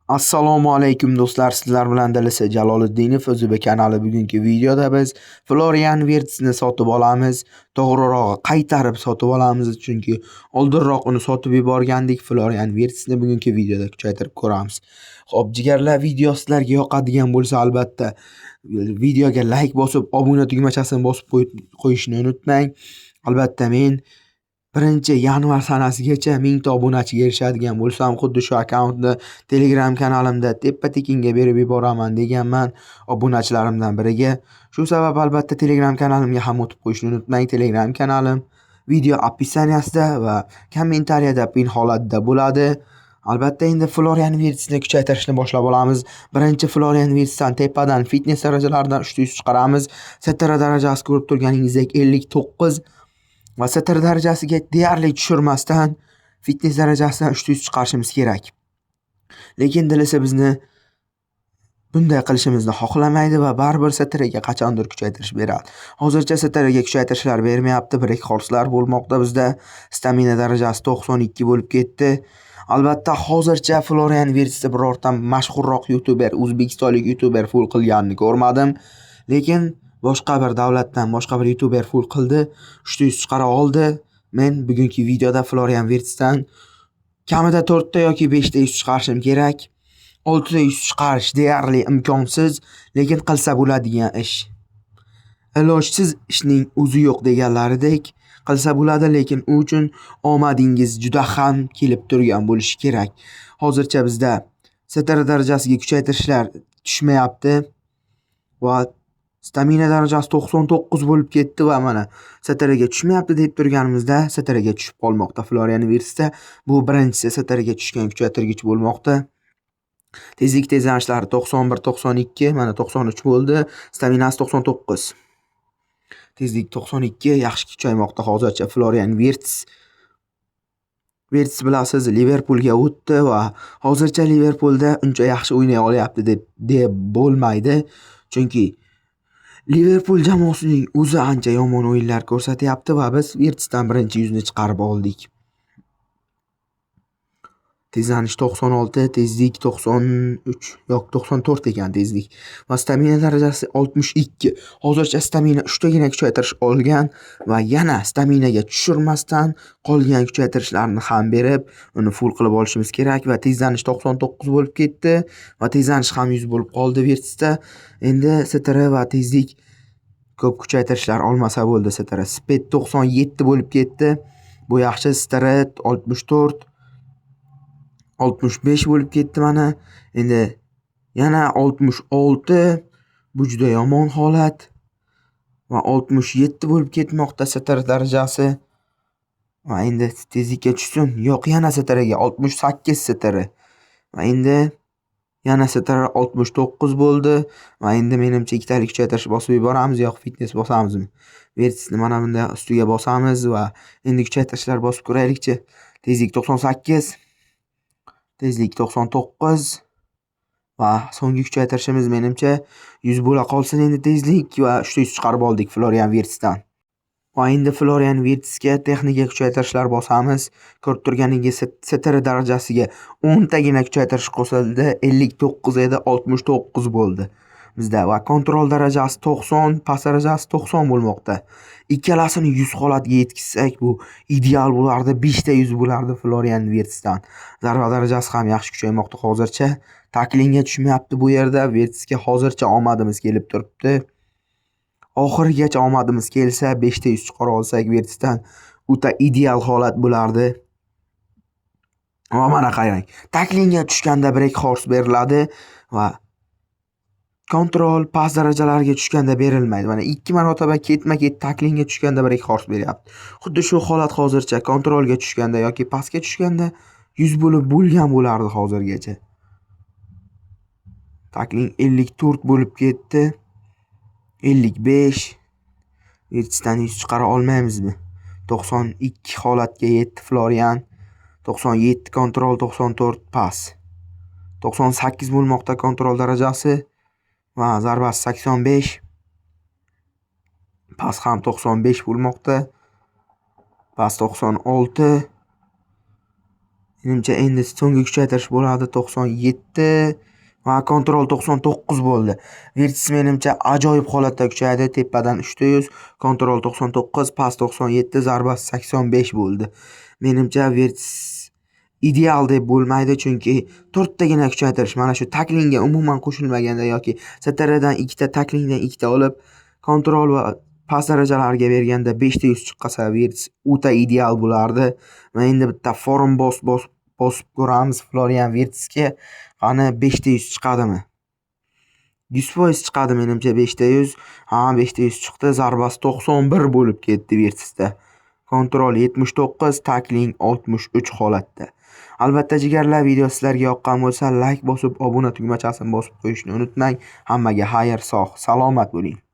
Assalomu alaykum do'stlar, sizlar bilan Dalisa Jaloliddinov o'zibe kanali. Bugungi videoda biz Florian Wirtz'ni sotib olamiz. To'g'rirog'i qaytarib sotib olamiz, chunki oldinroq uni sotib yuborgandik. Florian Wirtz'ni bugungi videoda kuchaytirib ko'ramiz. Xo'p, jigarlar, video sizlarga yoqadigan bo'lsa, albatta videoga like bosib, obuna tugmachasini bosib qo'yishni unutmang. Albatta men 1-yanvar sanasigacha 1000 ta obunachiga erishadigan bo'lsam, xuddi shu akkauntni Telegram kanalimda teppa-tekinga berib yuboraman deganman obunachilarimdan biriga. Shu sabab albatta Telegram kanalimga ham o'tib qo'yishni unutmang. Telegram kanalim video oppisaniasida va kommentariyada pin holatda bo'ladi. Albatta endi Florian Wirtz'ni kuchaytirishni boshlab olamiz. Birinchi Florian Wirtz'dan tepadan fitness darajalaridan 300 chiqaramiz. STR darajasi ko'rib turganingizdek 59 va STR darajasiga deyarli tushirmasdan fitness darajasidan 300 chiqarishimiz kerak. Lekin dil esa bizni bunday qilishimizni xohlamaydi va baribir STRga qachondir kuchaytirish beradi. Hozircha STRga kuchaytirishlar bermayapti, break horse'lar bo'lmoqda bizda. Stamina darajasi 92 bo'lib ketdi. Albatta hozircha Florian Wirtz'ni birorta mashhurroq youtuber, o'zbekistonlik youtuber full qilganini ko'rmadim. Lekin boshqa bir davlatdan boshqa bir youtuber full qildi, 300 chiqara oldi. Men bugungi videoda Florian Wirtz'dan kamida 4 ta yoki 5 ta 100 chiqarishim kerak. 6 ta 100 chiqarish deyarli imkonsiz, lekin qilsa bo'ladigan ish. Ilojsiz ishning o'zi yo'q deganlaridek, qilsa bo'ladi, lekin u uchun omadingiz juda ham kelib turgan bo'lishi kerak. Hozircha bizda STR darajasiga kuchaytirishlar tushmayapti va stamina darajasi 99 bo'lib ketdi va mana STRga tushmayapti deb turganimizda STRga tushib qolmoqda. Florian Wirtz'da bu birinchisi STRga tushgan kuchaytirgich bo'lmoqda. Tezlik tezlanishlari 91-92, mana 93 bo'ldi. Staminasi 99. Tezlik 92, yaxshi kuchaymoqda hozircha Florian Wirtz. Wirtz bilasiz, Liverpoolga o'tdi va hozircha Liverpoolda uncha yaxshi o'ynay olyapti deb bo'lmaydi. Chunki Liverpool jamoasining o'zi ancha yomon o'yinlar ko'rsatyapti va biz Wirtz'dan birinchi yuzni chiqarib oldik. Tezlanish 96, tezlik 93, yo'q 94 ekan tezlik. Va stamina darajasi 62. Hozircha stamina 3 tagina kuchaytirish olgan va yana staminaga tushirmasdan qolgan kuchaytirishlarni ham berib, uni full qilib olishimiz kerak va tezlanish 99 bo'lib ketdi va tezlanish ham 100 bo'lib qoldi Wirtz'da. Endi STR va tezlik ko'p kuchaytirishlar olmasa bo'ldi STR. Speed 97 bo'lib ketdi. Bu yaxshi. STR 64 65 bo'lib ketdi mana. Endi yana 66. Bu juda yomon holat. Va 67 bo'lib ketmoqda STR darajasi. Va endi tezlikka tushsin. Yo'q, yana STRga 68 STR. Va endi yana STR 69 bo'ldi. Va endi menimcha ikkitalik kuchaytirish bosib yuboramiz yoki fitness bosamizmi? Wirtz'ni mana bunday ustiga bosamiz va endi kuchaytirishlar bosib ko'raylikchi. Tezlik 98. Tezlik 99 va so'nggi kuchaytirishimiz menimcha 100 bo'la qolsin endi tezlik va 300 chiqarib oldik Florian Wirtz'dan. Va endi Florian Wirtz'ga texnika kuchaytirishlar bosamiz. Ko'rib turganingiz STR darajasiga 10 tagina kuchaytirish qo'shildi. 59 edi, 69 bo'ldi bizda va kontrol darajasi 90, pas darajasi 90 bo'lmoqda. Ikkalasini 100 holatga yetkazsak bu ideal bo'lardi. 5 ta 100 bo'lardi Florian Wirtz'dan. Zarba darajasi ham yaxshi kuchaymoqda hozircha. Taklingga tushmayapti bu yerda. Wirtz'ga hozircha omadimiz kelib turibdi. Oxirigacha omadimiz kelsa 5 ta 100 chiqara olsak Wirtz'dan o'ta ideal holat bo'lardi. Va mana qarang. Taklingga tushganda break horse beriladi va kontrol pas darajalariga tushganda berilmaydi. Mana 2 marotaba ketma-ket taklingga tushganda break horse beryapti. Xuddi shu holat hozircha kontrolga tushganda yoki pasga tushganda 100 bo'lib bo'lgan bo'lardi hozirgacha. Takling 54 bo'lib ketdi. 55. Wirtz'dan 100 chiqara olmaymizmi? 92 holatga yetdi Florian. 97 kontrol, 94 pas. 98 bo'lmoqda kontrol darajasi va zarbasi 85. Pas ham 95 bo'lmoqda. Pas 96. Menimcha endi so'nggi kuchaytirish bo'ladi 97 va kontrol 99 bo'ldi. Virtus menimcha ajoyib holatda kuchaydi. Tepadan 300, kontrol 99, past 97, zarbasi 85 bo'ldi. Menimcha Virtus ideal deb bo'lmaydi, chunki 4 tagina kuchaytirish mana shu taklingga umuman qo'shilmaganda yoki STRdan 2 ta, taklingdan 2 ta olib, kontrol va past darajalarga berganda 5 ta 100 chiqqasa Virtus o'ta ideal bo'lardi. Va endi bitta forum bosib ko'ramiz Florian Virtusga. Qani 5 ta 100 chiqadimi? 100% chiqadi menimcha 5 ta 100. Ha, 5 ta 100 chiqdi. Zarbasi 91 bo'lib ketdi Virtusda. Kontrol 79, takling 63 holatda. Albatta jigarlar, video sizlarga yoqqan bo'lsa like bosib, obuna tugmachasini bosib qo'yishni unutmang. Hammaga xayr, sog', salomat bo'ling.